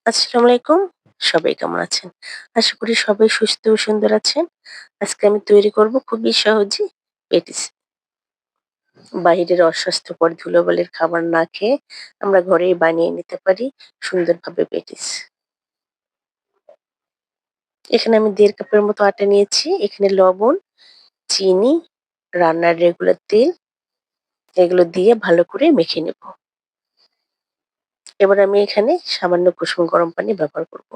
আসসালামু আলাইকুম। সবাই কেমন আছেন? আশা করি সবাই সুস্থ ও সুন্দর আছেন। আজকে আমি তৈরি করব খুবই সহজে পেটিস। বাহিরের অস্বাস্থ্যকর ধুলোবালির খাবার না খেয়ে আমরা ঘরেই বানিয়ে নিতে পারি সুন্দরভাবে পেটিস। এখানে আমি ১.৫ কাপের মতো আটা নিয়েছি। এখানে লবণ, চিনি, রান্নার রেগুলার তেল এগুলো দিয়ে ভালো করে মেখে নেব। এবার আমি এখানে সামান্য কুসুম গরম পানি ব্যবহার করব।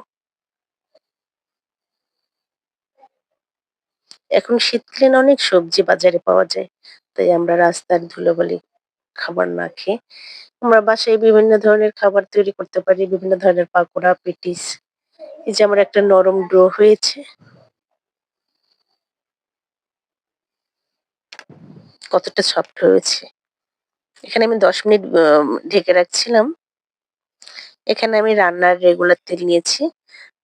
এখন শীতকালীন অনেক সবজি বাজারে পাওয়া যায়। তাই আমরা রাস্তার ধুলোবালি খাবার না খেয়ে আমরা বাসায় বিভিন্ন ধরনের খাবার তৈরি করতে পারি। বিভিন্ন ধরনের পাকোড়া, পেটিস। এই যে আমার একটা নরম ডো হয়েছে, কতটা সফট হয়েছে। এখানে আমি ১০ মিনিট ঢেকে রাখছিলাম। এখানে আমি রান্নার রেগুলার তেল নিয়েছি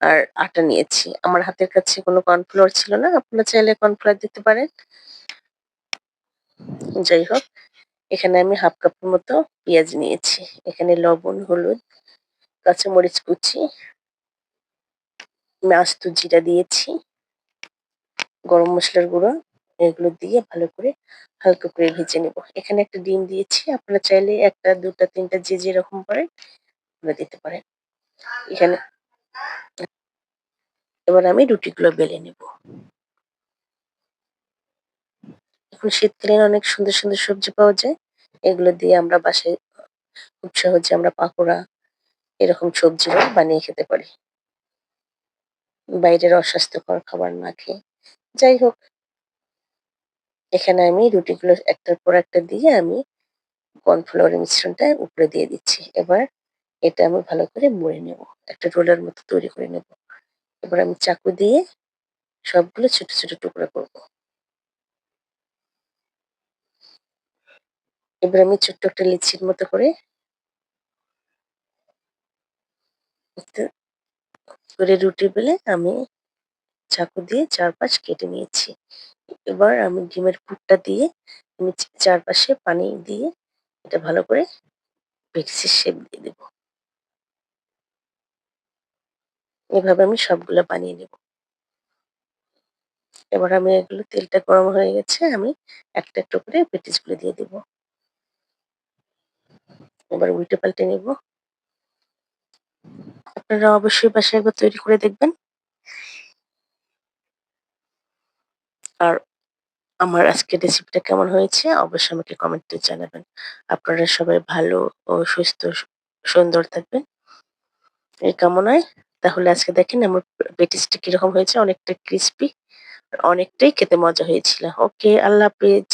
আর আটা নিয়েছি। আমার হাতের কাছে কোনো কর্নফ্লাওয়ার ছিল না। আপনারা চাইলে কর্নফ্লাওয়ার দিতে পারেন। যাই হোক, এখানে আমি ১/২ কাপের মতো পেঁয়াজ নিয়েছি। এখানে লবণ, হলুদ, কাঁচামরিচ কুচি, আমি আস্ত জিরা দিয়েছি, গরম মসলার গুঁড়ো এগুলো দিয়ে ভালো করে হালকা করে ভেজে নেব। এখানে একটা ডিম দিয়েছি। আপনারা চাইলে ১ টা, ২ টা, ৩ টা যে যেরকম পারেন আপনারা দিতে পারেন। এখানে এবার আমি রুটিগুলো বেলে নেব। এখন শীতকালীন অনেক সুন্দর, সুন্দর সবজি পাওয়া যায়। এগুলো দিয়ে আমরা বাসায় খুব সহজে আমরা পাকোড়া এরকম সবজিও বানিয়ে খেতে পারি। বাইরের অস্বাস্থ্যকর খাবার না খেয়ে। যাই হোক, এখানে আমি রুটিগুলো একটার পর একটা দিয়ে আমি কর্নফ্লাওয়ারের মিশ্রণটা উপরে দিয়ে দিচ্ছি। এবার এটা আমি ভালো করে মুড়ে নেব। একটা রোলের মতো তৈরি করে নেব। এবার আমি চাকু দিয়ে সবগুলো ছোট, ছোট টুকরা করব। এবার আমি ছোট্ট একটা লিচির মতো একটা করে রুটি বেলে আমি চাকু দিয়ে চারপাশ কেটে নিয়েছি। এবার আমি ডিমের পুরটা দিয়ে আমি চারপাশে পানি দিয়ে এটা ভালো করে পেটিসের শেপ দিয়ে দেব। এভাবে আমি সবগুলা বানিয়ে নেব। এবার আমি এগুলো তেলটা গরম হয়ে গেছে। আমি একটা, একটা করে পেটিসগুলো দিয়ে দেব। এবার উল্টে পাল্টে নেব। আপনারা অবশ্যই বাসায় একবার তৈরি করে দেখবেন। আর আমার আজকের রেসিপিটা কেমন হয়েছে অবশ্যই আমাকে কমেন্টে জানাবেন। আপনারা সবাই ভালো ও সুস্থ সুন্দর থাকবেন এই কামনায়। তাহলে আজকে দেখেন আমার পেটিসটা কিরকম হয়েছে, অনেকটা ক্রিসপি, অনেকটাই খেতে মজা হয়েছিল। ওকে, আল্লাহ হাফেজ।